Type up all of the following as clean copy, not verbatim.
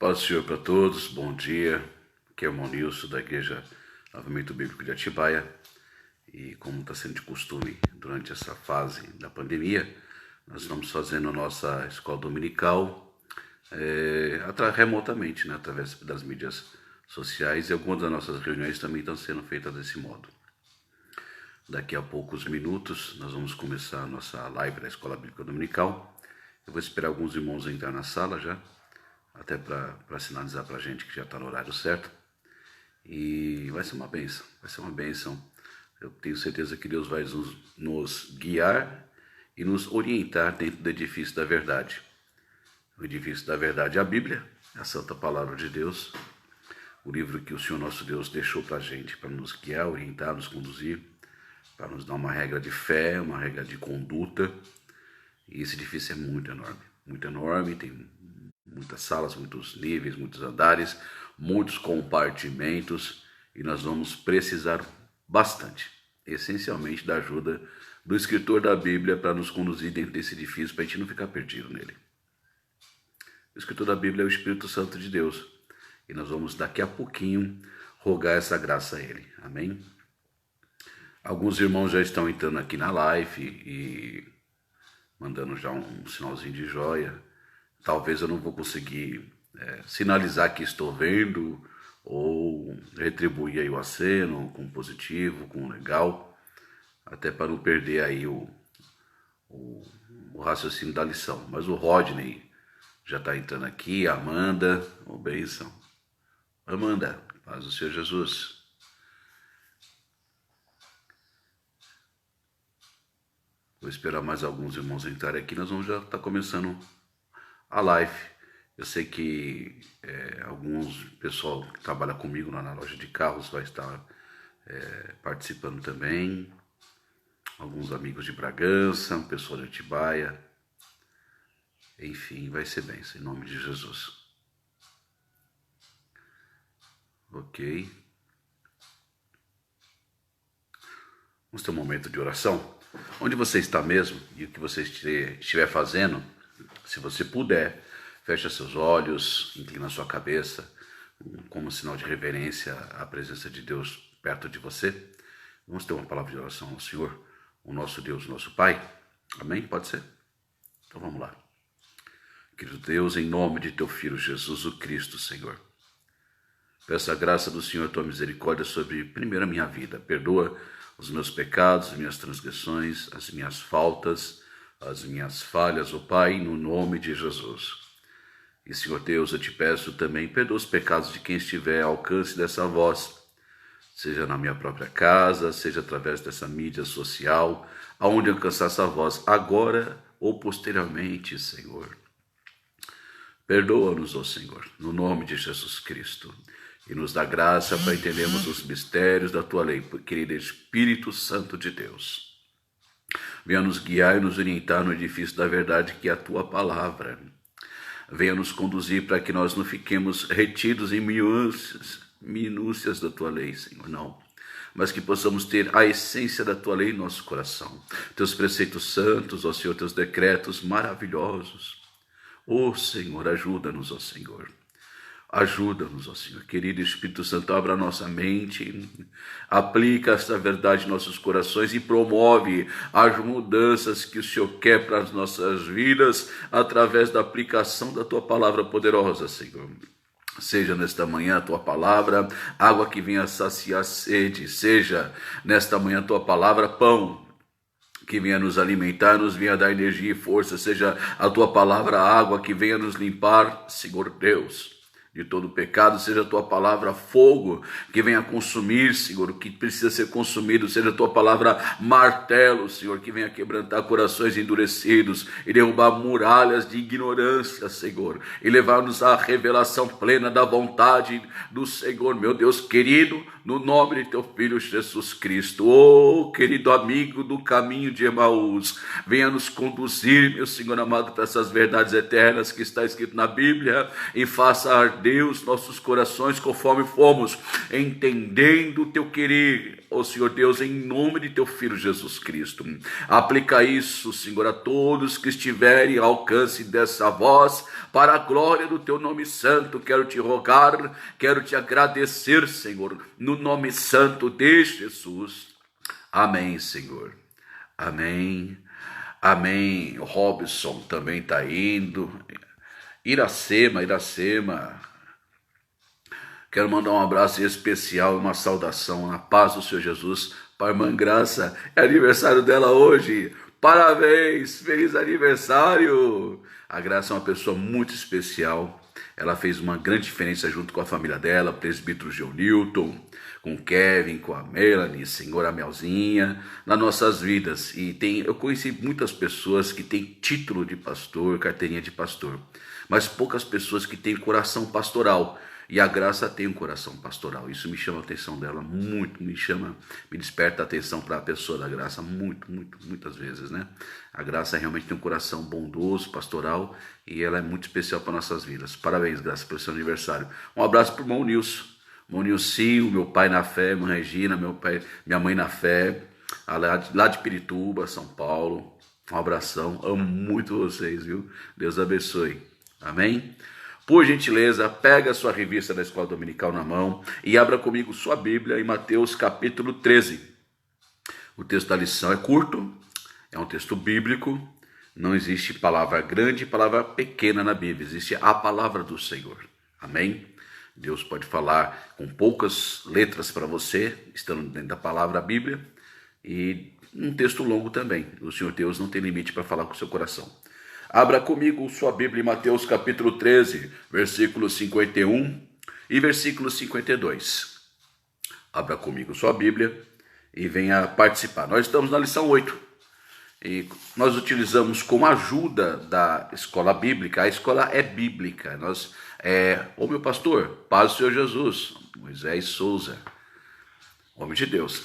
Paz do Senhor para todos, bom dia. Aqui é o irmão Nilson da Igreja Avivamento Bíblico de Atibaia. E como está sendo de costume durante essa fase da pandemia, nós estamos fazendo a nossa escola dominical remotamente, né, através das mídias sociais, e algumas das nossas reuniões também estão sendo feitas desse modo. Daqui a poucos minutos nós vamos começar a nossa live da escola bíblica dominical. Eu vou esperar alguns irmãos entrar na sala já, até para sinalizar para a gente que já está no horário certo. E vai ser uma bênção, Eu tenho certeza que Deus vai nos guiar e nos orientar dentro do edifício da verdade. O edifício da verdade é a Bíblia, a Santa Palavra de Deus, o livro que o Senhor nosso Deus deixou para a gente, para nos guiar, orientar, nos conduzir, para nos dar uma regra de fé, uma regra de conduta. E esse edifício é muito enorme, tem muitas salas, muitos níveis, muitos andares, muitos compartimentos, e nós vamos precisar bastante, essencialmente, da ajuda do escritor da Bíblia para nos conduzir dentro desse edifício, para a gente não ficar perdido nele. O escritor da Bíblia é o Espírito Santo de Deus, e nós vamos daqui a pouquinho rogar essa graça a ele, amém? Alguns irmãos já estão entrando aqui na live e mandando já um sinalzinho de joia. Talvez eu não vou conseguir sinalizar que estou vendo ou retribuir aí o aceno com positivo, com legal, até para não perder aí o raciocínio da lição. Mas o Rodney já está entrando aqui, a Amanda, bênção. Amanda, paz do Senhor Jesus. Vou esperar mais alguns irmãos entrarem aqui, nós vamos já estar começando a live. Eu sei que alguns pessoal que trabalha comigo lá na loja de carros vai estar participando também. Alguns amigos de Bragança, um pessoal de Atibaia. Enfim, vai ser bênção, em nome de Jesus. Ok. Vamos ter um momento de oração. Onde você está mesmo e o que você estiver fazendo, se você puder, feche seus olhos, inclina sua cabeça, como sinal de reverência à presença de Deus perto de você. Vamos ter uma palavra de oração ao Senhor, o nosso Deus, o nosso Pai. Amém? Pode ser? Então vamos lá. Querido Deus, em nome de teu Filho Jesus o Cristo, Senhor, peço a graça do Senhor, tua misericórdia sobre, primeiro, a minha vida. Perdoa os meus pecados, as minhas transgressões, as minhas faltas, as minhas falhas, ó Pai, no nome de Jesus. E, Senhor Deus, eu te peço também, perdoa os pecados de quem estiver ao alcance dessa voz, seja na minha própria casa, seja através dessa mídia social, aonde alcançar essa voz, agora ou posteriormente, Senhor. Perdoa-nos, ó Senhor, no nome de Jesus Cristo. E nos dá graça para entendermos os mistérios da tua lei, querido Espírito Santo de Deus. Venha nos guiar e nos orientar no edifício da verdade, que é a tua palavra. Venha nos conduzir para que nós não fiquemos retidos em minúcias da tua lei, Senhor, não. Mas que possamos ter a essência da tua lei em nosso coração. Teus preceitos santos, ó Senhor, teus decretos maravilhosos. Ó Senhor, ajuda-nos, ó Senhor. Ajuda-nos, ó Senhor. Querido Espírito Santo, abra a nossa mente, aplica esta verdade em nossos corações e promove as mudanças que o Senhor quer para as nossas vidas através da aplicação da tua palavra poderosa, Senhor. Seja nesta manhã a tua palavra, água que venha saciar a sede. Seja nesta manhã a tua palavra, pão que venha nos alimentar, nos venha dar energia e força. Seja a tua palavra, água que venha nos limpar, Senhor Deus, de todo pecado. Seja a tua palavra fogo que venha consumir, Senhor, o que precisa ser consumido. Seja a tua palavra martelo, Senhor, que venha quebrantar corações endurecidos e derrubar muralhas de ignorância, Senhor, e levar-nos à revelação plena da vontade do Senhor, meu Deus querido, no nome de teu Filho Jesus Cristo. Oh, querido amigo do caminho de Emaús, venha nos conduzir, meu Senhor amado, para essas verdades eternas que está escrito na Bíblia, e faça arder os nossos corações conforme fomos entendendo o teu querer ó Senhor Deus, em nome de teu Filho Jesus Cristo. Aplica isso, Senhor, a todos que estiverem ao alcance dessa voz, para a glória do teu nome santo. Quero te rogar, quero te agradecer, Senhor, no nome santo de Jesus. Amém, Senhor. Amém. Amém. O Robson também está indo. Iracema. Quero mandar um abraço especial e uma saudação na paz do Senhor Jesus para a irmã Graça. É aniversário dela hoje. Parabéns, feliz aniversário. A Graça é uma pessoa muito especial. Ela fez uma grande diferença junto com a família dela, presbítero Geonilton, com o Kevin, com a Melanie, senhora Melzinha, nas nossas vidas. E eu conheci muitas pessoas que têm título de pastor, carteirinha de pastor, mas poucas pessoas que têm coração pastoral. E a Graça tem um coração pastoral. Isso me chama a atenção dela muito, me desperta a atenção para a pessoa da Graça muitas vezes, né? A Graça realmente tem um coração bondoso, pastoral, e ela é muito especial para nossas vidas. Parabéns, Graça, pelo seu aniversário. Um abraço para o irmão Nilson. Irmão Nilcinho, meu pai na fé, irmã Regina, minha mãe na fé, lá de Pirituba, São Paulo. Um abração, amo muito vocês, viu? Deus abençoe. Amém? Por gentileza, pega a sua revista da Escola Dominical na mão e abra comigo sua Bíblia em Mateus capítulo 13. O texto da lição é curto, é um texto bíblico, não existe palavra grande e palavra pequena na Bíblia, existe a palavra do Senhor. Amém? Deus pode falar com poucas letras para você, estando dentro da palavra a Bíblia, e um texto longo também. O Senhor Deus não tem limite para falar com o seu coração. Abra comigo sua Bíblia em Mateus capítulo 13, versículo 51 e versículo 52. Abra comigo sua Bíblia e venha participar. Nós estamos na lição 8 e nós utilizamos como ajuda da escola bíblica. A escola é bíblica. Ô meu pastor, paz do Senhor Jesus, Moisés Souza, homem de Deus.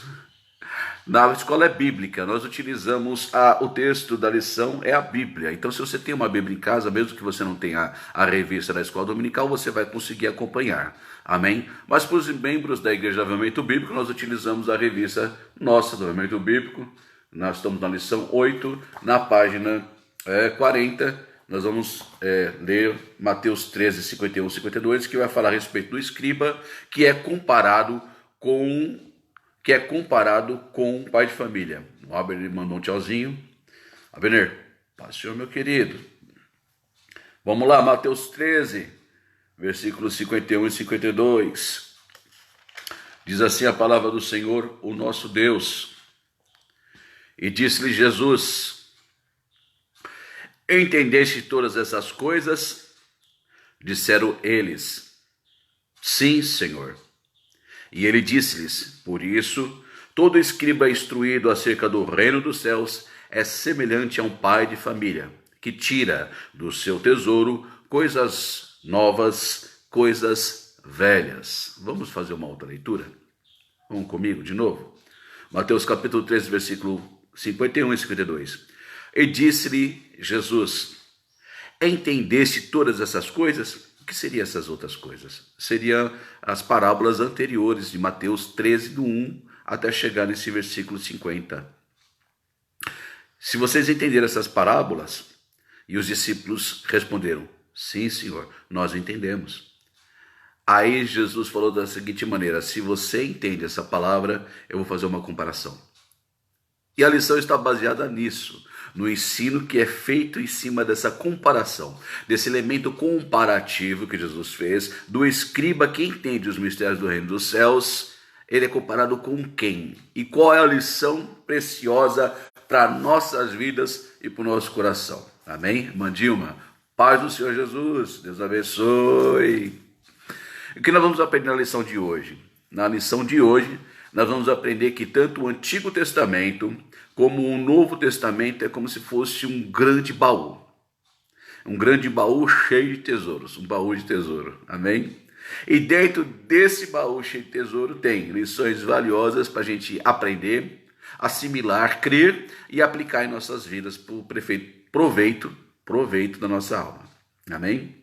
Na escola é bíblica, nós utilizamos o texto da lição, é a Bíblia. Então, se você tem uma Bíblia em casa, mesmo que você não tenha a revista da escola dominical, você vai conseguir acompanhar. Amém? Mas para os membros da Igreja do Avivamento Bíblico, nós utilizamos a revista nossa do Avivamento Bíblico. Nós estamos na lição 8, na página 40. Nós vamos ler Mateus 13, 51 e 52, que vai falar a respeito do escriba, que é comparado com um pai de família. O Abner mandou um tchauzinho. Abner, paz, Senhor, meu querido. Vamos lá, Mateus 13, versículos 51 e 52. Diz assim a palavra do Senhor, o nosso Deus. E disse-lhe Jesus: entendeste todas essas coisas? Disseram eles: sim, Senhor. E ele disse-lhes: por isso, todo escriba instruído acerca do reino dos céus é semelhante a um pai de família, que tira do seu tesouro coisas novas, coisas velhas. Vamos fazer uma outra leitura? Vamos comigo de novo? Mateus capítulo 13, versículo 51 e 52. E disse-lhe Jesus: entendeste todas essas coisas? O que seriam essas outras coisas? Seriam as parábolas anteriores de Mateus 13, do 1 até chegar nesse versículo 50. Se vocês entenderam essas parábolas, e os discípulos responderam: sim, Senhor, nós entendemos. Aí Jesus falou da seguinte maneira: se você entende essa palavra, eu vou fazer uma comparação. E a lição está baseada nisso, no ensino que é feito em cima dessa comparação, desse elemento comparativo que Jesus fez, do escriba que entende os mistérios do reino dos céus. Ele é comparado com quem? E qual é a lição preciosa para nossas vidas e para o nosso coração? Amém? Irmã Dilma, paz do Senhor Jesus, Deus abençoe. O que nós vamos aprender na lição de hoje? Na lição de hoje, nós vamos aprender que tanto o Antigo Testamento como o Novo Testamento é como se fosse um grande baú. Um grande baú cheio de tesouros, um baú de tesouro. Amém? E dentro desse baú cheio de tesouro tem lições valiosas para a gente aprender, assimilar, crer e aplicar em nossas vidas para o proveito da nossa alma. Amém?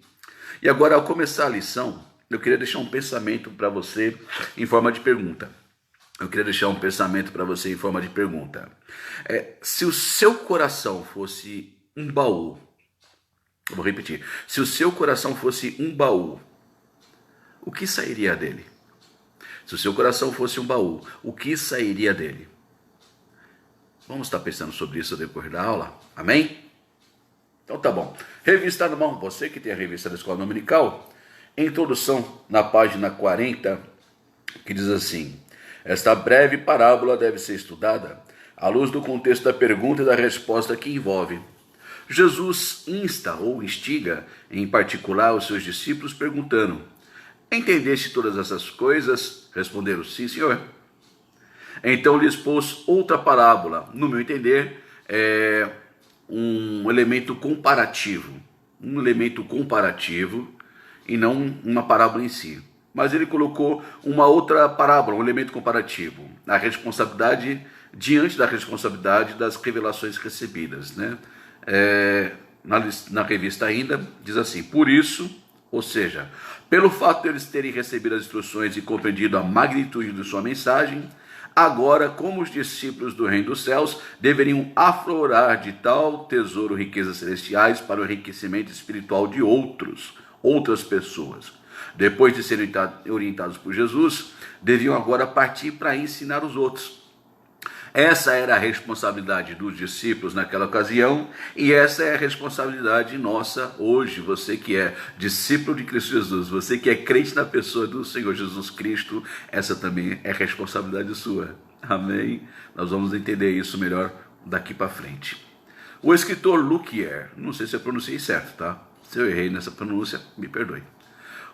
E agora, ao começar a lição, eu queria deixar um pensamento para você em forma de pergunta. eu queria deixar um pensamento para você em forma de pergunta. Se o seu coração fosse um baú, eu vou repetir, se o seu coração fosse um baú, o que sairia dele? Se o seu coração fosse um baú, o que sairia dele? Vamos estar pensando sobre isso no decorrer da aula, amém? Então tá bom. Revista na mão, você que tem a revista da Escola Dominical, introdução na página 40, que diz assim: esta breve parábola deve ser estudada à luz do contexto da pergunta e da resposta que envolve. Jesus insta ou instiga, em particular, os seus discípulos perguntando: entendeste todas essas coisas? Responderam: sim, Senhor. Então lhes pôs outra parábola, no meu entender, um elemento comparativo, e não uma parábola em si. Mas ele colocou uma outra parábola, um elemento comparativo, a responsabilidade diante da responsabilidade das revelações recebidas, né? Na revista ainda diz assim: por isso, ou seja, pelo fato de eles terem recebido as instruções e compreendido a magnitude de sua mensagem, agora, como os discípulos do reino dos céus, deveriam aflorar de tal tesouro riquezas celestiais para o enriquecimento espiritual de outras pessoas. Depois de serem orientados por Jesus, deviam agora partir para ensinar os outros. Essa era a responsabilidade dos discípulos naquela ocasião, e essa é a responsabilidade nossa hoje. Você que é discípulo de Cristo Jesus, você que é crente na pessoa do Senhor Jesus Cristo, essa também é responsabilidade sua. Amém? Nós vamos entender isso melhor daqui para frente. O escritor Luquier, não sei se eu pronunciei certo, tá? Se eu errei nessa pronúncia, me perdoe.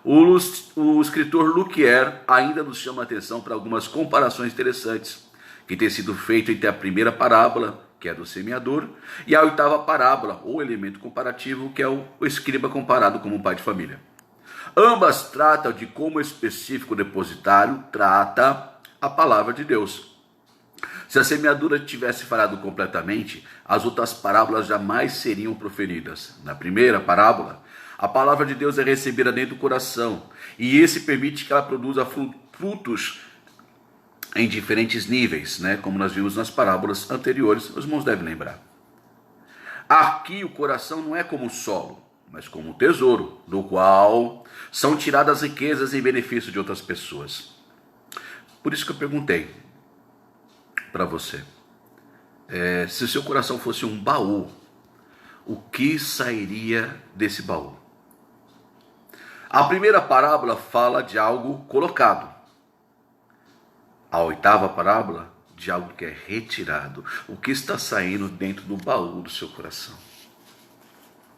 O escritor Luquier ainda nos chama a atenção para algumas comparações interessantes que tem sido feito entre a primeira parábola, que é do semeador, e a oitava parábola, ou elemento comparativo, que é o escriba comparado como um pai de família. Ambas tratam de como o específico depositário trata a palavra de Deus. Se a semeadura tivesse falhado completamente, as outras parábolas jamais seriam proferidas. Na primeira parábola, a palavra de Deus é recebida dentro do coração, e esse permite que ela produza frutos em diferentes níveis, né? Como nós vimos nas parábolas anteriores, os irmãos devem lembrar. Aqui o coração não é como o solo, mas como um tesouro, do qual são tiradas riquezas em benefício de outras pessoas. Por isso que eu perguntei para você, se o seu coração fosse um baú, o que sairia desse baú? A primeira parábola fala de algo colocado. A oitava parábola, de algo que é retirado. O que está saindo dentro do baú do seu coração?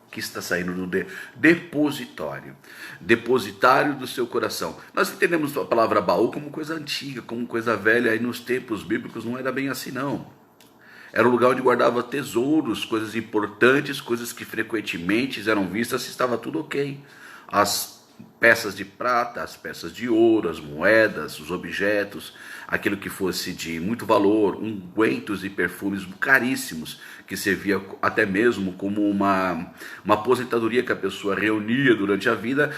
O que está saindo do depositório? Depositário do seu coração. Nós entendemos a palavra baú como coisa antiga, como coisa velha. Aí nos tempos bíblicos não era bem assim, não. Era o lugar onde guardava tesouros, coisas importantes, coisas que frequentemente eram vistas se estava tudo ok. As peças de prata, as peças de ouro, as moedas, os objetos, aquilo que fosse de muito valor, ungüentos e perfumes caríssimos, que servia até mesmo como uma aposentadoria que a pessoa reunia durante a vida,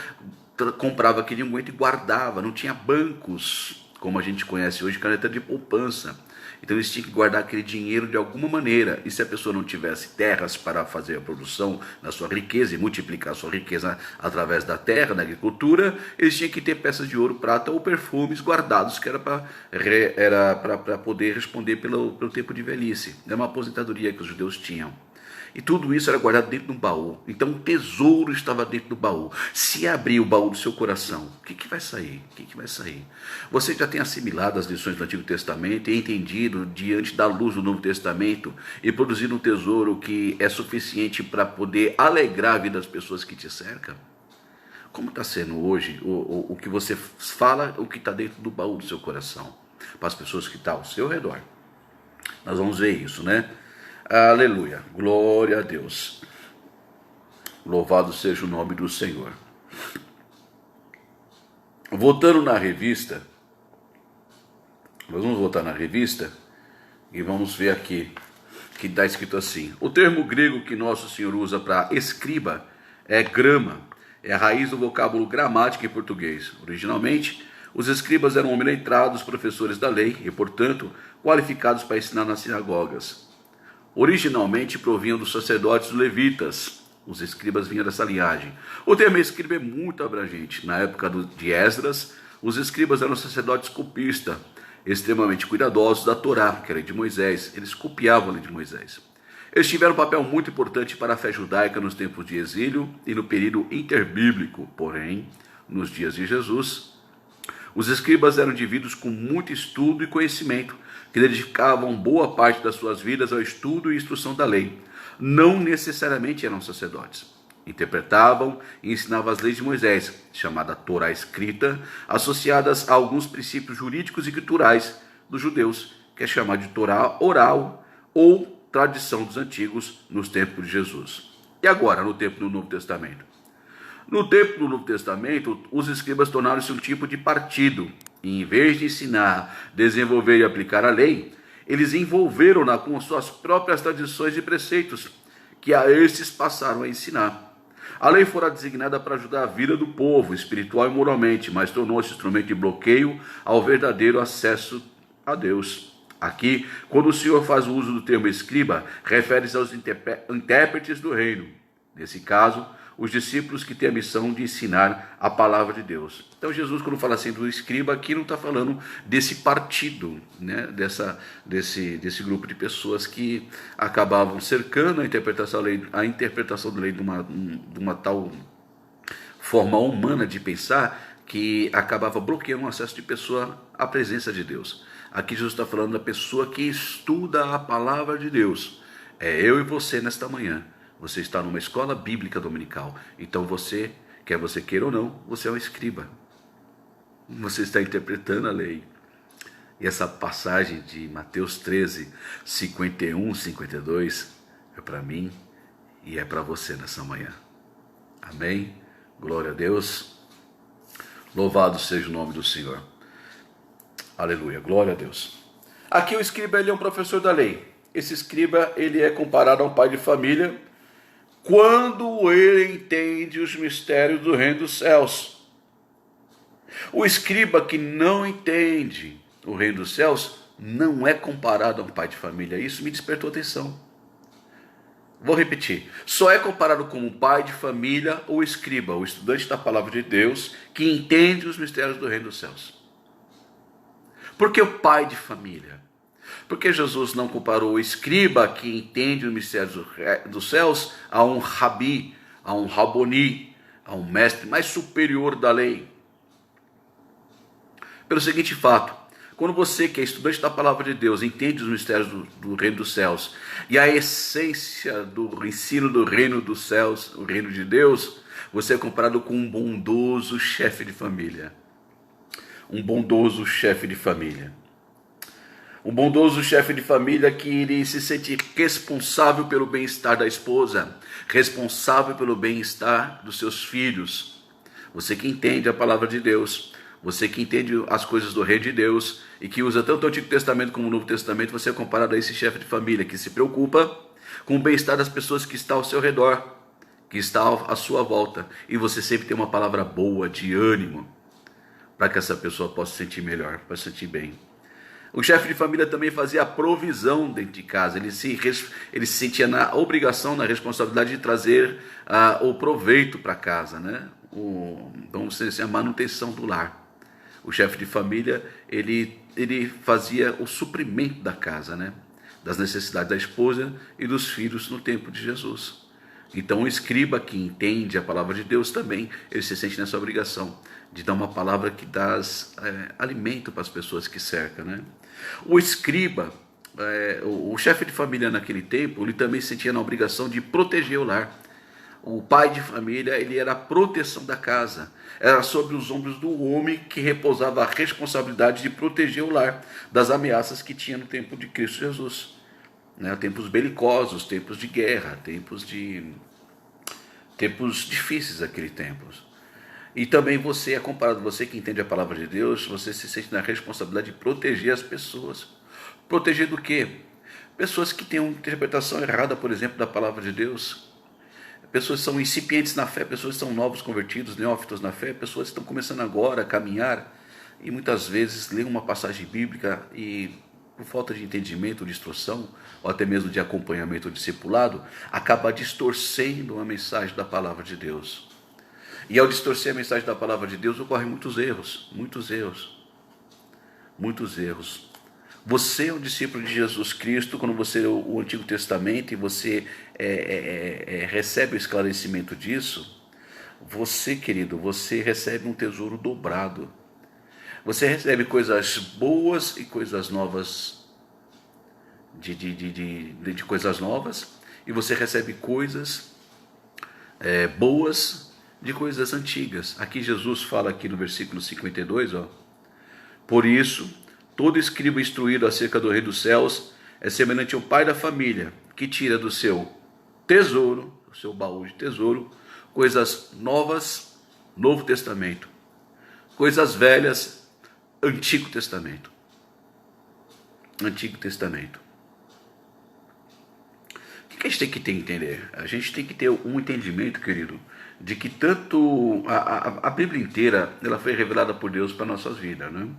comprava aquele unguento e guardava. Não tinha bancos, como a gente conhece hoje, caneta de poupança. Então eles tinham que guardar aquele dinheiro de alguma maneira. E se a pessoa não tivesse terras para fazer a produção da sua riqueza e multiplicar a sua riqueza através da terra, da agricultura, eles tinham que ter peças de ouro, prata ou perfumes guardados, que era para poder responder pelo tempo de velhice. É uma aposentadoria que os judeus tinham. E tudo isso era guardado dentro de um baú. Então o tesouro estava dentro do baú. Se abrir o baú do seu coração, o que vai sair? O que vai sair? Você já tem assimilado as lições do Antigo Testamento e entendido diante da luz do Novo Testamento e produzido um tesouro que é suficiente para poder alegrar a vida das pessoas que te cercam? Como está sendo hoje o que você fala, o que está dentro do baú do seu coração? Para as pessoas que estão ao seu redor. Nós vamos ver isso, né? Aleluia, glória a Deus. Louvado seja o nome do Senhor. Voltando na revista, nós vamos voltar na revista e vamos ver aqui que está escrito assim: o termo grego que Nosso Senhor usa para escriba é grama, é a raiz do vocábulo gramática em português. Originalmente, Os escribas eram homens letrados, professores da lei e, portanto, qualificados para ensinar nas sinagogas. Originalmente provinham dos sacerdotes levitas. Os escribas vinham dessa linhagem. O termo escriba é muito abrangente. Na época de Esdras, os escribas eram sacerdotes copistas, extremamente cuidadosos da Torá, que era a lei de Moisés. Eles copiavam a lei de Moisés. Eles tiveram um papel muito importante para a fé judaica nos tempos de exílio e no período interbíblico. Porém, nos dias de Jesus, os escribas eram indivíduos com muito estudo e conhecimento, que dedicavam boa parte das suas vidas ao estudo e instrução da lei. Não necessariamente eram sacerdotes. Interpretavam e ensinavam as leis de Moisés, chamada Torá escrita, associadas a alguns princípios jurídicos e culturais dos judeus, que é chamado de Torá oral ou tradição dos antigos nos tempos de Jesus. E agora, no tempo do Novo Testamento? No tempo do Novo Testamento, os escribas tornaram-se um tipo de partido. E em vez de ensinar, desenvolver e aplicar a lei, eles envolveram-na com suas próprias tradições e preceitos, que a estes passaram a ensinar. A lei fora designada para ajudar a vida do povo, espiritual e moralmente, mas tornou-se instrumento de bloqueio ao verdadeiro acesso a Deus. Aqui, quando o Senhor faz o uso do termo escriba, refere-se aos intérpretes do reino. Nesse caso, os discípulos que têm a missão de ensinar a palavra de Deus. Então Jesus, quando fala assim do escriba, aqui não está falando desse partido, né? desse grupo de pessoas que acabavam cercando a interpretação da lei de uma tal forma humana de pensar, que acabava bloqueando o acesso de pessoa à presença de Deus. Aqui Jesus está falando da pessoa que estuda a palavra de Deus. É eu e você nesta manhã. Você está numa escola bíblica dominical. Então você, quer você queira ou não, você é um escriba. Você está interpretando a lei. E essa passagem de Mateus 13, 51, 52, é para mim e é para você nessa manhã. Amém? Glória a Deus. Louvado seja o nome do Senhor. Aleluia, glória a Deus. Aqui o escriba, ele é um professor da lei. Esse escriba, ele é comparado a um pai de família quando ele entende os mistérios do reino dos céus. O escriba que não entende o reino dos céus não é comparado a um pai de família. Isso me despertou atenção. Vou repetir. Só é comparado como um pai de família ou escriba, o estudante da palavra de Deus, que entende os mistérios do reino dos céus. Por que o pai de família? Porque Jesus não comparou o escriba que entende os mistérios dos céus a um rabi, a um raboni, a um mestre mais superior da lei. Pelo seguinte fato, quando você que é estudante da palavra de Deus entende os mistérios do reino dos céus e a essência do ensino do reino dos céus, o reino de Deus, você é comparado com um bondoso chefe de família. Um bondoso chefe de família. Um bondoso chefe de família que ele se sente responsável pelo bem-estar da esposa, responsável pelo bem-estar dos seus filhos. Você que entende a palavra de Deus, você que entende as coisas do reino de Deus e que usa tanto o Antigo Testamento como o Novo Testamento, você é comparado a esse chefe de família que se preocupa com o bem-estar das pessoas que estão ao seu redor, que estão à sua volta. E você sempre tem uma palavra boa, de ânimo, para que essa pessoa possa se sentir melhor, para se sentir bem. O chefe de família também fazia a provisão dentro de casa. Ele se sentia na obrigação, na responsabilidade de trazer o proveito para casa, né? Vamos dizer assim, a manutenção do lar. O chefe de família, ele fazia o suprimento da casa, né? Das necessidades da esposa e dos filhos no tempo de Jesus. Então o escriba que entende a palavra de Deus também, ele se sente nessa obrigação de dar uma palavra que dá alimento para as pessoas que cercam, né? O escriba, o chefe de família naquele tempo, ele também se sentia na obrigação de proteger o lar. O pai de família, ele era a proteção da casa. Era sobre os ombros do homem que repousava a responsabilidade de proteger o lar das ameaças que tinha no tempo de Cristo Jesus. Né? Tempos belicosos, tempos de guerra, tempos difíceis aquele tempo. E também você é comparado, você que entende a palavra de Deus, você se sente na responsabilidade de proteger as pessoas. Proteger do quê? Pessoas que têm uma interpretação errada, por exemplo, da palavra de Deus. Pessoas que são incipientes na fé, pessoas que são novos convertidos, neófitos na fé, pessoas que estão começando agora a caminhar. e muitas vezes lê uma passagem bíblica e, por falta de entendimento, de instrução, ou até mesmo de acompanhamento ou discipulado, acaba distorcendo a mensagem da palavra de Deus. E ao distorcer a mensagem da palavra de Deus, ocorrem muitos erros, muitos erros, muitos erros. Você é um discípulo de Jesus Cristo quando você lê o Antigo Testamento e você recebe o esclarecimento disso. Você, querido, você recebe um tesouro dobrado. Você recebe coisas boas e coisas novas, de coisas novas, e você recebe coisas boas de coisas antigas. Aqui Jesus fala aqui no versículo 52, ó. Por isso, todo escriba instruído acerca do Rei dos Céus é semelhante ao pai da família, que tira do seu tesouro, do seu baú de tesouro, coisas novas, Novo Testamento, coisas velhas, Antigo Testamento. Antigo Testamento. O que a gente tem que entender? A gente tem que ter um entendimento, querido, de que tanto a Bíblia inteira ela foi revelada por Deus para nossas vidas, né?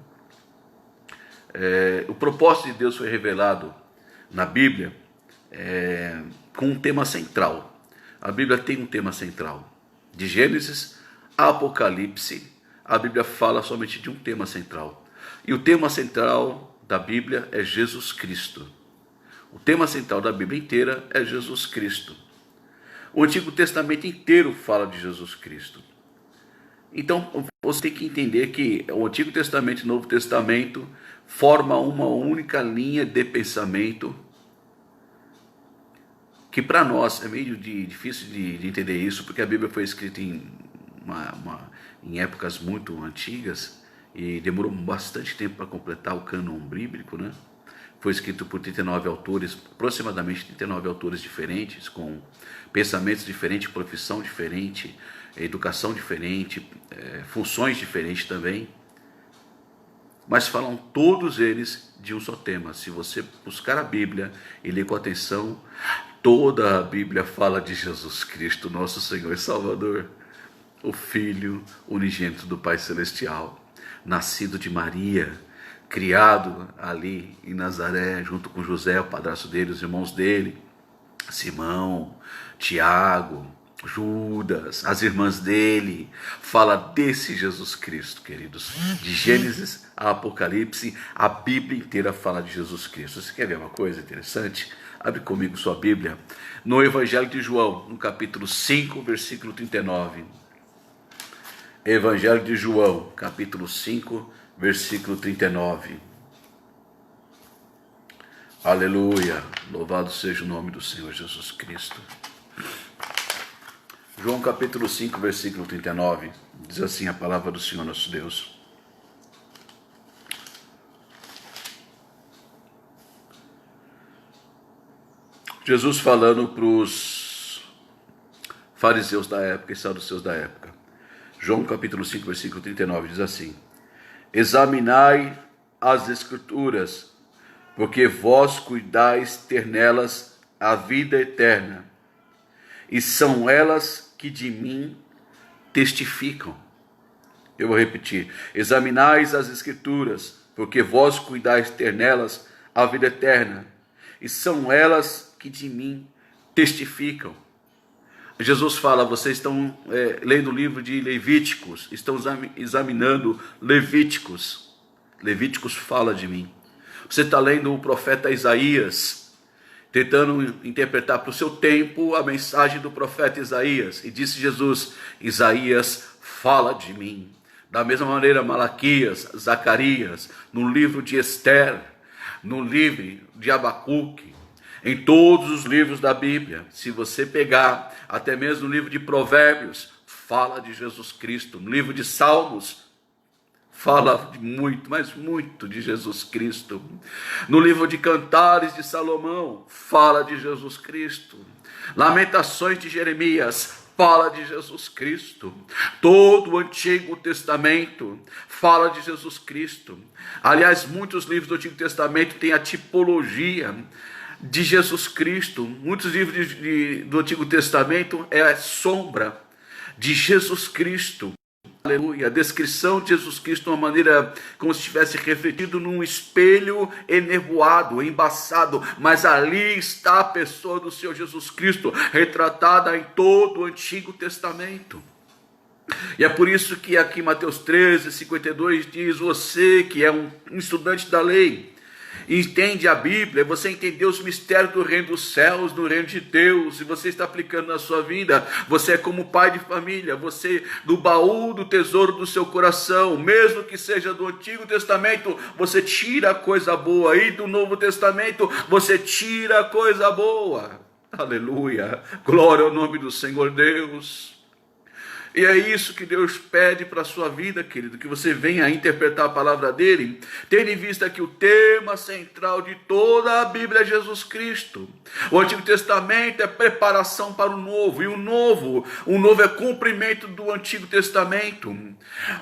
O propósito de Deus foi revelado na Bíblia com um tema central. A Bíblia tem um tema central. De Gênesis a Apocalipse, a Bíblia fala somente de um tema central. E o tema central da Bíblia é Jesus Cristo. O tema central da Bíblia inteira é Jesus Cristo. O Antigo Testamento inteiro fala de Jesus Cristo. Então, você tem que entender que o Antigo Testamento e o Novo Testamento formam uma única linha de pensamento, que para nós é meio difícil de entender isso, porque a Bíblia foi escrita em épocas muito antigas e demorou bastante tempo para completar o cânon bíblico, né? Foi escrito por 39 autores, aproximadamente 39 autores diferentes, com pensamentos diferentes, profissão diferente, educação diferente, funções diferentes também. Mas falam todos eles de um só tema. Se você buscar a Bíblia e ler com atenção, toda a Bíblia fala de Jesus Cristo, nosso Senhor e Salvador, o Filho unigênito do Pai Celestial, nascido de Maria, criado ali em Nazaré, junto com José, o padrasto dele, os irmãos dele, Simão, Tiago, Judas, as irmãs dele. Fala desse Jesus Cristo, queridos. De Gênesis a Apocalipse, a Bíblia inteira fala de Jesus Cristo. Você quer ver uma coisa interessante? Abre comigo sua Bíblia, no Evangelho de João, no capítulo 5, versículo 39. Evangelho de João, capítulo 5, versículo 39. Aleluia, louvado seja o nome do Senhor Jesus Cristo. João capítulo 5, versículo 39, diz assim a palavra do Senhor nosso Deus. Jesus falando para os fariseus da época e saduceus da época. João capítulo 5, versículo 39, diz assim: examinai as Escrituras, porque vós cuidais ter nelas a vida eterna, e são elas que de mim testificam. Eu vou repetir: examinais as Escrituras, porque vós cuidais ter nelas a vida eterna, e são elas que de mim testificam. Jesus fala: vocês estão lendo o livro de Levíticos, estão examinando Levíticos. Levíticos fala de mim. Você está lendo o profeta Isaías, tentando interpretar para o seu tempo a mensagem do profeta Isaías. E disse Jesus: Isaías fala de mim. Da mesma maneira, Malaquias, Zacarias, no livro de Esther, no livro de Abacuque, em todos os livros da Bíblia, se você pegar, até mesmo no livro de Provérbios, fala de Jesus Cristo. No livro de Salmos, fala muito, mas muito de Jesus Cristo. No livro de Cantares de Salomão, fala de Jesus Cristo. Lamentações de Jeremias, fala de Jesus Cristo. Todo o Antigo Testamento fala de Jesus Cristo. Aliás, muitos livros do Antigo Testamento têm a tipologia de Jesus Cristo. Muitos livros do Antigo Testamento é a sombra de Jesus Cristo. Aleluia. A descrição de Jesus Cristo de uma maneira como se estivesse refletido num espelho enevoado, embaçado, mas ali está a pessoa do Senhor Jesus Cristo, retratada em todo o Antigo Testamento. E é por isso que aqui Mateus 13:52 diz: você que é um estudante da lei, entende a Bíblia, você entendeu os mistérios do reino dos céus, do reino de Deus, e você está aplicando na sua vida. Você é como pai de família, você do baú do tesouro do seu coração, mesmo que seja do Antigo Testamento, você tira a coisa boa, e do Novo Testamento você tira a coisa boa. Aleluia, glória ao nome do Senhor Deus. E é isso que Deus pede para a sua vida, querido, que você venha a interpretar a palavra dele, tendo em vista que o tema central de toda a Bíblia é Jesus Cristo. O Antigo Testamento é preparação para o Novo, e o Novo é cumprimento do Antigo Testamento.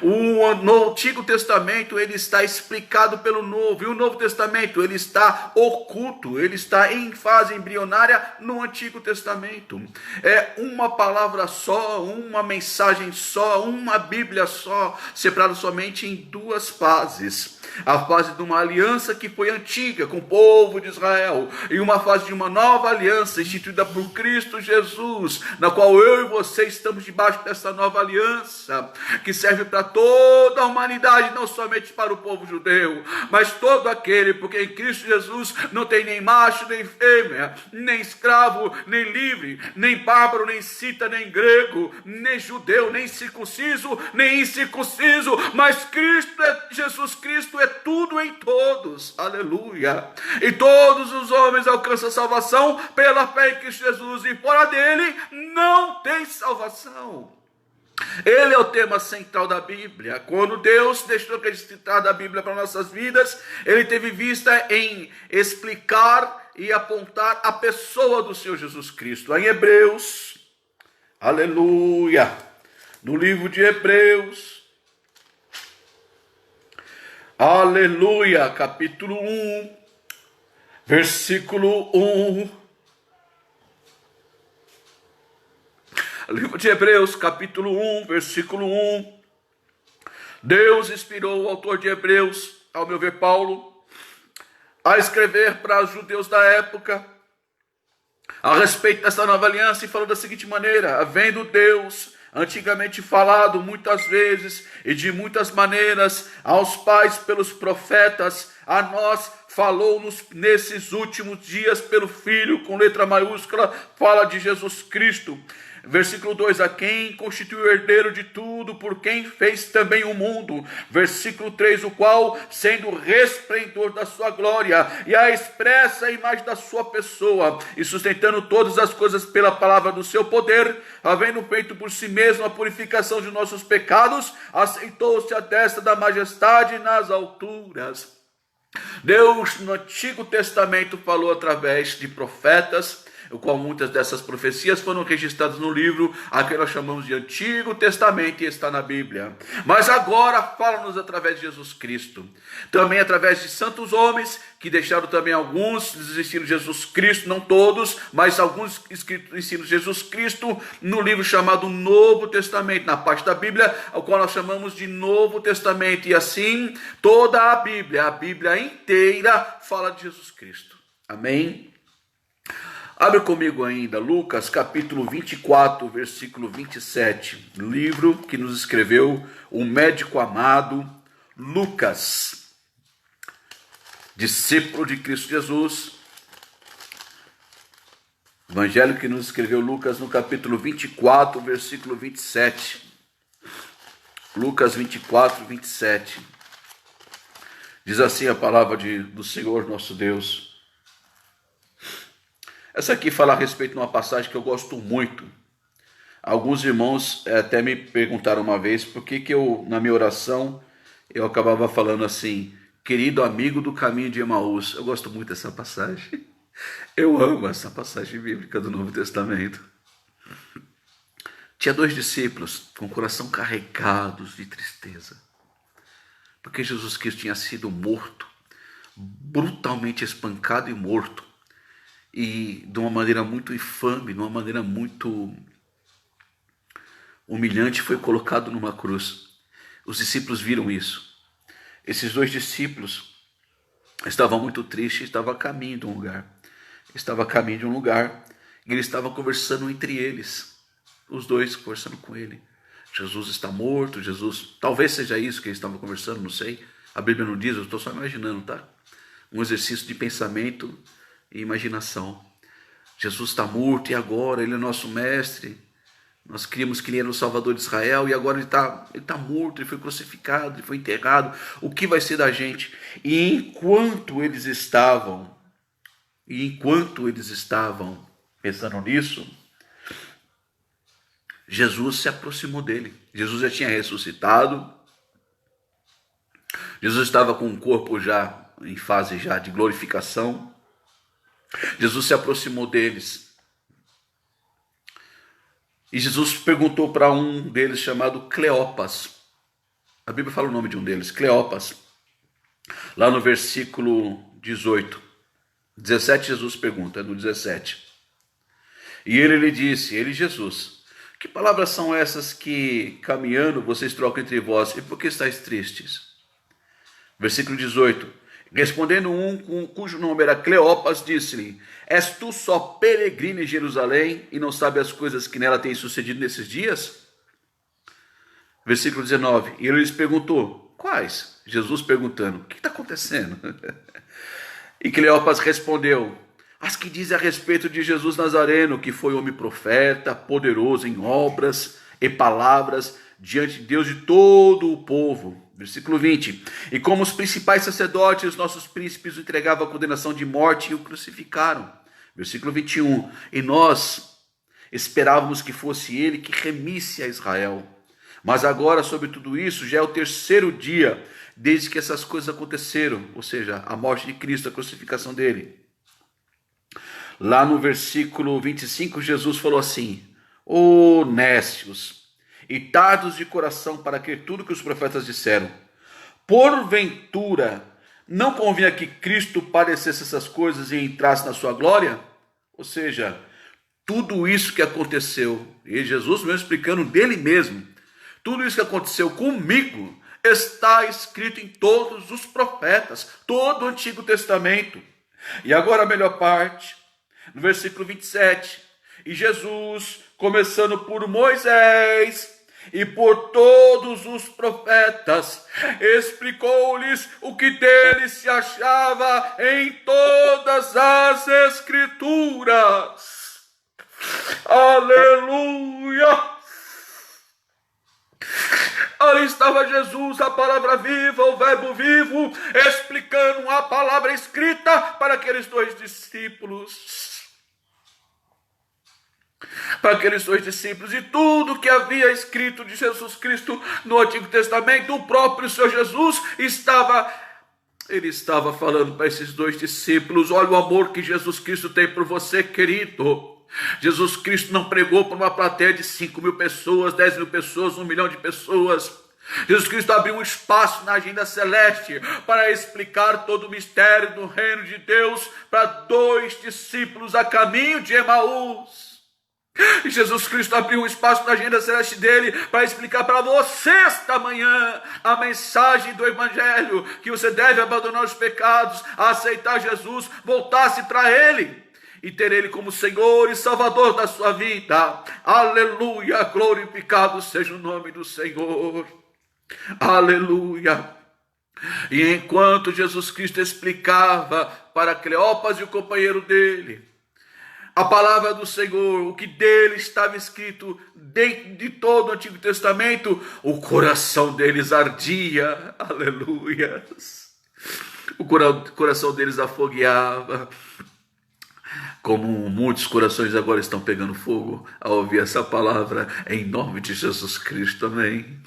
No Antigo Testamento ele está explicado pelo Novo, e o Novo Testamento ele está oculto, ele está em fase embrionária no Antigo Testamento. É uma palavra só, uma mensagem só, uma Bíblia só, separada somente em duas fases. A fase de uma aliança que foi antiga com o povo de Israel, e uma fase de uma nova aliança instituída por Cristo Jesus, na qual eu e você estamos debaixo dessa nova aliança, que serve para toda a humanidade, não somente para o povo judeu, mas todo aquele, porque em Cristo Jesus não tem nem macho, nem fêmea, nem escravo, nem livre, nem bárbaro, nem cita, nem grego, nem judeu, nem circunciso, nem incircunciso, mas Jesus Cristo é tudo em todos, aleluia. E todos os homens alcançam a salvação pela fé em Cristo Jesus, e fora dele não tem salvação. Ele é o tema central da Bíblia. Quando Deus deixou registrada a Bíblia para nossas vidas, ele teve vista em explicar e apontar a pessoa do Senhor Jesus Cristo. Em Hebreus, aleluia, no livro de Hebreus, aleluia, capítulo 1, versículo 1. Livro de Hebreus, capítulo 1, versículo 1. Deus inspirou o autor de Hebreus, ao meu ver, Paulo, a escrever para os judeus da época a respeito dessa nova aliança, e falou da seguinte maneira: havendo Deus antigamente falado muitas vezes e de muitas maneiras aos pais pelos profetas, a nós falou-nos nesses últimos dias pelo Filho, com letra maiúscula, fala de Jesus Cristo. Versículo 2, a quem constituiu o herdeiro de tudo, por quem fez também o mundo. Versículo 3, o qual, sendo o resplendor da sua glória e a expressa imagem da sua pessoa, e sustentando todas as coisas pela palavra do seu poder, havendo feito por si mesmo a purificação de nossos pecados, assentou-se à destra da majestade nas alturas. Deus no Antigo Testamento falou através de profetas, o qual muitas dessas profecias foram registradas no livro a que nós chamamos de Antigo Testamento, e está na Bíblia. Mas agora fala-nos através de Jesus Cristo, também através de santos homens que deixaram também alguns dos ensinos de Jesus Cristo, não todos, mas alguns ensinos de Jesus Cristo no livro chamado Novo Testamento, na parte da Bíblia, o qual nós chamamos de Novo Testamento. E assim, toda a Bíblia inteira fala de Jesus Cristo. Amém? Abre comigo ainda Lucas capítulo 24, versículo 27, livro que nos escreveu o médico amado Lucas, discípulo de Cristo Jesus. Evangelho que nos escreveu Lucas no capítulo 24, versículo 27. Lucas 24, 27. Diz assim a palavra do Senhor nosso Deus. Essa aqui fala a respeito de uma passagem que eu gosto muito. Alguns irmãos até me perguntaram uma vez por que eu, na minha oração, eu acabava falando assim: querido amigo do caminho de Emaús. Eu gosto muito dessa passagem. Eu amo essa passagem bíblica do Novo Testamento. Tinha dois discípulos com o coração carregados de tristeza, porque Jesus Cristo tinha sido morto, brutalmente espancado e morto, e de uma maneira muito infame, de uma maneira muito humilhante, foi colocado numa cruz. Os discípulos viram isso. Esses dois discípulos estavam muito tristes, estavam a caminho de um lugar. E eles estavam conversando entre eles. Os dois conversando com ele. Jesus está morto, Jesus... Talvez seja isso que eles estavam conversando, não sei. A Bíblia não diz, eu estou só imaginando, tá? Um exercício de pensamento e imaginação. Jesus está morto e agora ele é nosso mestre. Nós críamos que ele era o Salvador de Israel e agora ele está morto, ele foi crucificado, ele foi enterrado. O que vai ser da gente? E enquanto eles estavam pensando nisso, Jesus se aproximou dele. Jesus já tinha ressuscitado. Jesus estava com o corpo já em fase já de glorificação. Jesus se aproximou deles. E Jesus perguntou para um deles chamado Cleopas. A Bíblia fala o nome de um deles, Cleopas. Lá no versículo 18. 17 Jesus pergunta, no 17. E ele lhe disse, Jesus... Que palavras são essas que, caminhando, vocês trocam entre vós? E por que estáis tristes? Versículo 18. Respondendo cujo nome era Cleopas, disse-lhe, és tu só peregrino em Jerusalém e não sabe as coisas que nela têm sucedido nesses dias? Versículo 19. E ele lhes perguntou, quais? Jesus perguntando, o que está acontecendo? E Cleopas respondeu, as que dizem a respeito de Jesus Nazareno, que foi homem profeta, poderoso em obras e palavras, diante de Deus e todo o povo. Versículo 20. E como os principais sacerdotes, os nossos príncipes o entregavam à condenação de morte e o crucificaram. Versículo 21. E nós esperávamos que fosse ele que remisse a Israel. Mas agora, sobre tudo isso, já é o terceiro dia desde que essas coisas aconteceram, ou seja, a morte de Cristo, a crucificação dele. Lá no versículo 25, Jesus falou assim, ô nécios, e tardos de coração para crer tudo que os profetas disseram. Porventura, não convinha que Cristo padecesse essas coisas e entrasse na sua glória? Ou seja, tudo isso que aconteceu, e Jesus mesmo explicando dele mesmo, tudo isso que aconteceu comigo está escrito em todos os profetas, todo o Antigo Testamento. E agora a melhor parte, no versículo 27, e Jesus, começando por Moisés e por todos os profetas, explicou-lhes o que dele se achava em todas as Escrituras. Aleluia! Ali estava Jesus, a palavra viva, o verbo vivo, explicando a palavra escrita para aqueles dois discípulos. E tudo que havia escrito de Jesus Cristo no Antigo Testamento, o próprio Senhor Jesus estava falando para esses dois discípulos, olha o amor que Jesus Cristo tem por você, querido. Jesus Cristo não pregou para uma plateia de 5.000 pessoas, 10.000 pessoas, 1 milhão de pessoas. Jesus Cristo abriu um espaço na agenda celeste para explicar todo o mistério do reino de Deus para dois discípulos a caminho de Emaús. E Jesus Cristo abriu um espaço na agenda celeste dele para explicar para você esta manhã a mensagem do Evangelho, que você deve abandonar os pecados, aceitar Jesus, voltar-se para ele e ter ele como Senhor e Salvador da sua vida. Aleluia, glorificado seja o nome do Senhor. Aleluia. E enquanto Jesus Cristo explicava para Cleopas e o companheiro dele a palavra do Senhor, o que dele estava escrito dentro de todo o Antigo Testamento, o coração deles ardia, aleluia. O coração deles afogueava, como muitos corações agora estão pegando fogo ao ouvir essa palavra, em nome de Jesus Cristo, amém.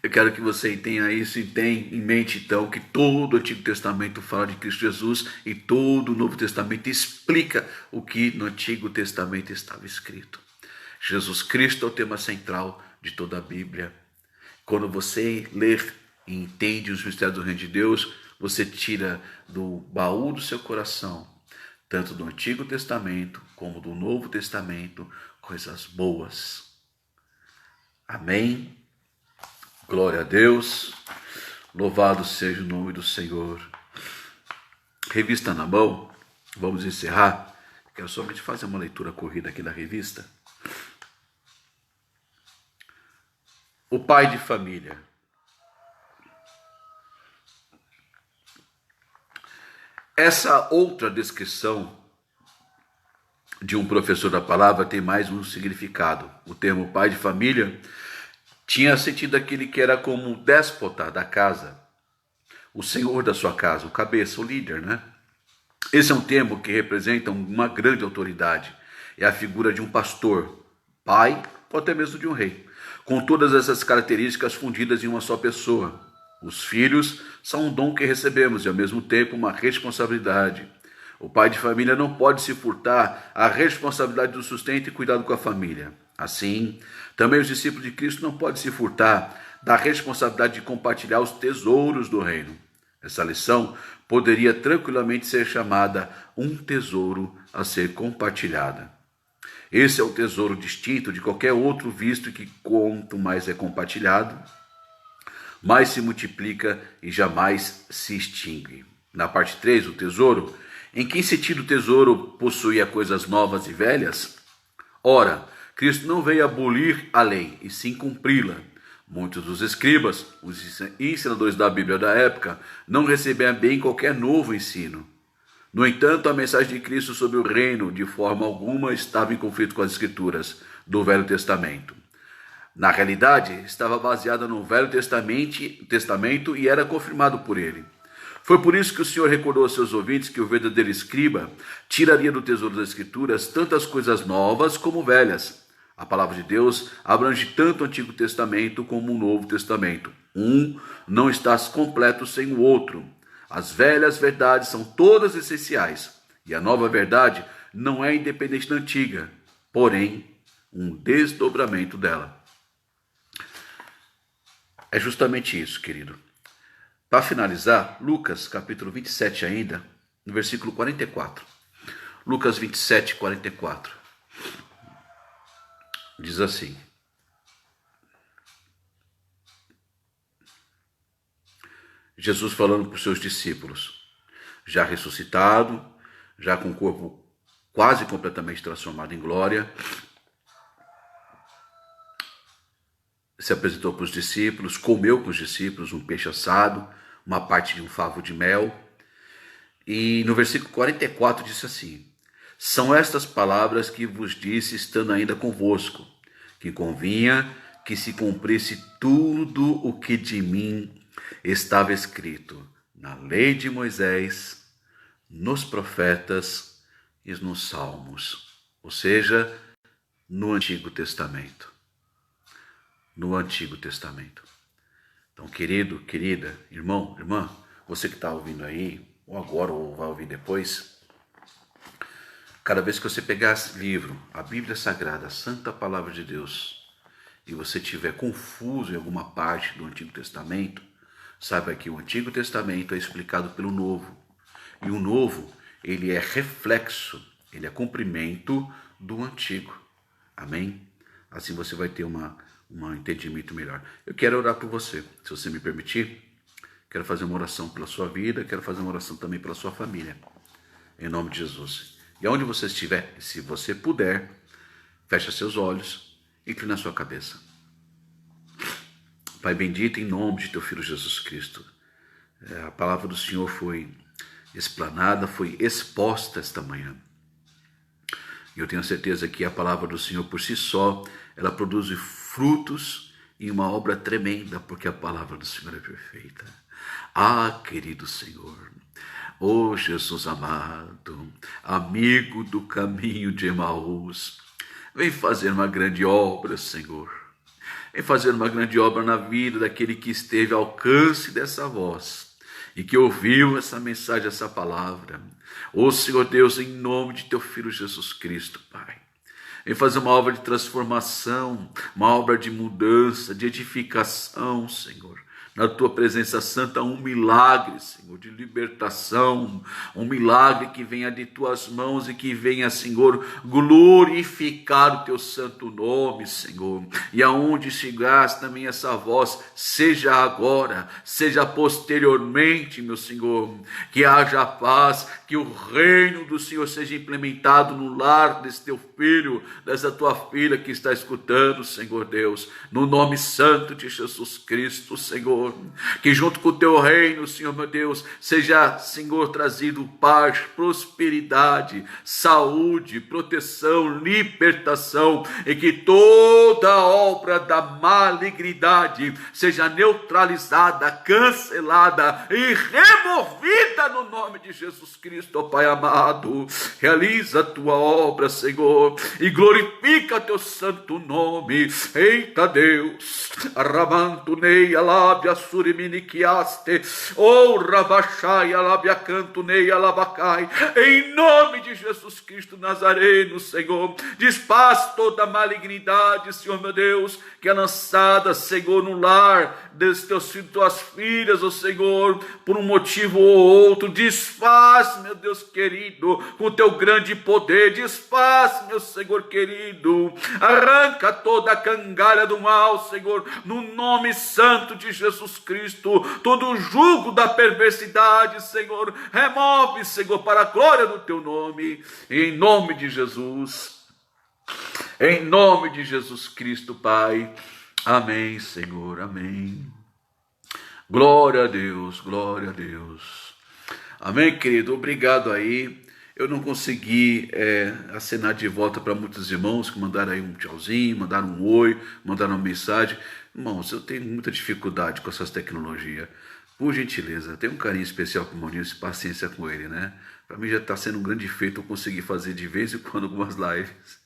Eu quero que você tenha isso e tenha em mente, então, que todo o Antigo Testamento fala de Cristo Jesus e todo o Novo Testamento explica o que no Antigo Testamento estava escrito. Jesus Cristo é o tema central de toda a Bíblia. Quando você ler e entende os mistérios do Reino de Deus, você tira do baú do seu coração, tanto do Antigo Testamento como do Novo Testamento, coisas boas. Amém? Glória a Deus, louvado seja o nome do Senhor. Revista na mão, vamos encerrar. Quero somente fazer uma leitura corrida aqui da revista. O pai de família. Essa outra descrição de um professor da palavra tem mais um significado. O termo pai de família tinha sentido aquele que era como o déspota da casa, o senhor da sua casa, o cabeça, o líder, né? Esse é um termo que representa uma grande autoridade. É a figura de um pastor, pai ou até mesmo de um rei, com todas essas características fundidas em uma só pessoa. Os filhos são um dom que recebemos e ao mesmo tempo uma responsabilidade. O pai de família não pode se furtar à responsabilidade do sustento e cuidado com a família. Assim, também os discípulos de Cristo não podem se furtar da responsabilidade de compartilhar os tesouros do reino. Essa lição poderia tranquilamente ser chamada um tesouro a ser compartilhada. Esse é o tesouro distinto de qualquer outro, visto que quanto mais é compartilhado, mais se multiplica e jamais se extingue. Na parte 3, o tesouro. Em que sentido o tesouro possuía coisas novas e velhas? Ora, Cristo não veio abolir a lei, e sim cumpri-la. Muitos dos escribas, os ensinadores da Bíblia da época, não recebiam bem qualquer novo ensino. No entanto, a mensagem de Cristo sobre o reino, de forma alguma, estava em conflito com as Escrituras do Velho Testamento. Na realidade, estava baseada no Velho Testamento e era confirmado por ele. Foi por isso que o Senhor recordou aos seus ouvintes que o verdadeiro escriba tiraria do tesouro das Escrituras tantas coisas novas como velhas. A palavra de Deus abrange tanto o Antigo Testamento como o Novo Testamento. Um não está completo sem o outro. As velhas verdades são todas essenciais e a nova verdade não é independente da antiga, porém um desdobramento dela. É justamente isso, querido. Para finalizar, Lucas capítulo 27 ainda, no versículo 44. Lucas 27, 44. Diz assim: Jesus falando para os seus discípulos, já ressuscitado, já com o corpo quase completamente transformado em glória, se apresentou para os discípulos, comeu com os discípulos um peixe assado, uma parte de um favo de mel. E no versículo 44 disse assim: são estas palavras que vos disse estando ainda convosco, que convinha que se cumprisse tudo o que de mim estava escrito na lei de Moisés, nos profetas e nos salmos, ou seja, no Antigo Testamento. No Antigo Testamento. Então, querido, querida, irmão, irmã, você que está ouvindo aí, ou agora, ou vai ouvir depois, cada vez que você pegar esse livro, a Bíblia Sagrada, a Santa Palavra de Deus, e você estiver confuso em alguma parte do Antigo Testamento, saiba que o Antigo Testamento é explicado pelo Novo. E o Novo, ele é reflexo, ele é cumprimento do Antigo. Amém? Assim você vai ter um entendimento melhor. Eu quero orar por você, se você me permitir. Quero fazer uma oração pela sua vida, quero fazer uma oração também pela sua família. Em nome de Jesus. E aonde você estiver, se você puder, feche seus olhos e inclina a sua cabeça. Pai bendito, em nome de teu Filho Jesus Cristo, a palavra do Senhor foi explanada, foi exposta esta manhã. E eu tenho certeza que a palavra do Senhor por si só, ela produz frutos e uma obra tremenda, porque a palavra do Senhor é perfeita. Ah, querido Senhor, oh Jesus amado, amigo do caminho de Emaús, vem fazer uma grande obra, Senhor. Vem fazer uma grande obra na vida daquele que esteve ao alcance dessa voz e que ouviu essa mensagem, essa palavra. Oh Senhor Deus, em nome de teu Filho Jesus Cristo, Pai. Vem fazer uma obra de transformação, uma obra de mudança, de edificação, Senhor, na tua presença santa um milagre, Senhor, de libertação, um milagre que venha de tuas mãos e que venha, Senhor, glorificar o teu santo nome, Senhor. E aonde chegasse também essa voz, seja agora, seja posteriormente, meu Senhor, que haja paz, que o reino do Senhor seja implementado no lar desse teu filho, dessa tua filha que está escutando, Senhor Deus, no nome santo de Jesus Cristo, Senhor. Que junto com o teu reino, Senhor meu Deus, seja, Senhor, trazido paz, prosperidade, saúde, proteção, libertação, e que toda obra da malignidade seja neutralizada, cancelada e removida no nome de Jesus Cristo, ó Pai amado. Realiza a tua obra, Senhor, e glorifica teu santo nome. Eita Deus, Ramantunei alábia suriminiquiaste, ou Ravachai alábia cantunei alabacai, em nome de Jesus Cristo Nazareno, Senhor, desfaz toda a malignidade, Senhor meu Deus, que é lançada, Senhor, no lar desses teus filhos, tuas filhas, ó Senhor, por um motivo ou outro. Desfaz, meu Deus querido, com o teu grande poder, desfaz, meu Senhor querido, arranca toda a cangalha do mal, Senhor, no nome santo de Jesus Cristo, todo o jugo da perversidade, Senhor, remove, Senhor, para a glória do teu nome, em nome de Jesus, em nome de Jesus Cristo, Pai. Amém, Senhor, amém. Glória a Deus, glória a Deus. Amém, querido, obrigado aí. Eu não consegui acenar de volta para muitos irmãos que mandaram aí um tchauzinho, mandaram um oi, mandaram uma mensagem. Irmãos, eu tenho muita dificuldade com essas tecnologias. Por gentileza, tenha um carinho especial com o irmão Nilson e paciência com ele, né? Para mim já está sendo um grande feito eu conseguir fazer de vez em quando algumas lives.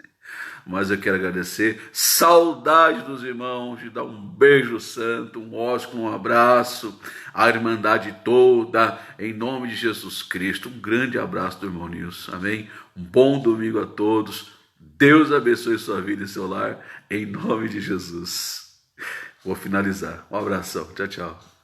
Mas eu quero agradecer, saudade dos irmãos, de dar um beijo santo, um ósculo, um abraço, a irmandade toda, em nome de Jesus Cristo. Um grande abraço do irmão Nilson, amém? Um bom domingo a todos, Deus abençoe sua vida e seu lar, em nome de Jesus. Vou finalizar, um abração, tchau, tchau.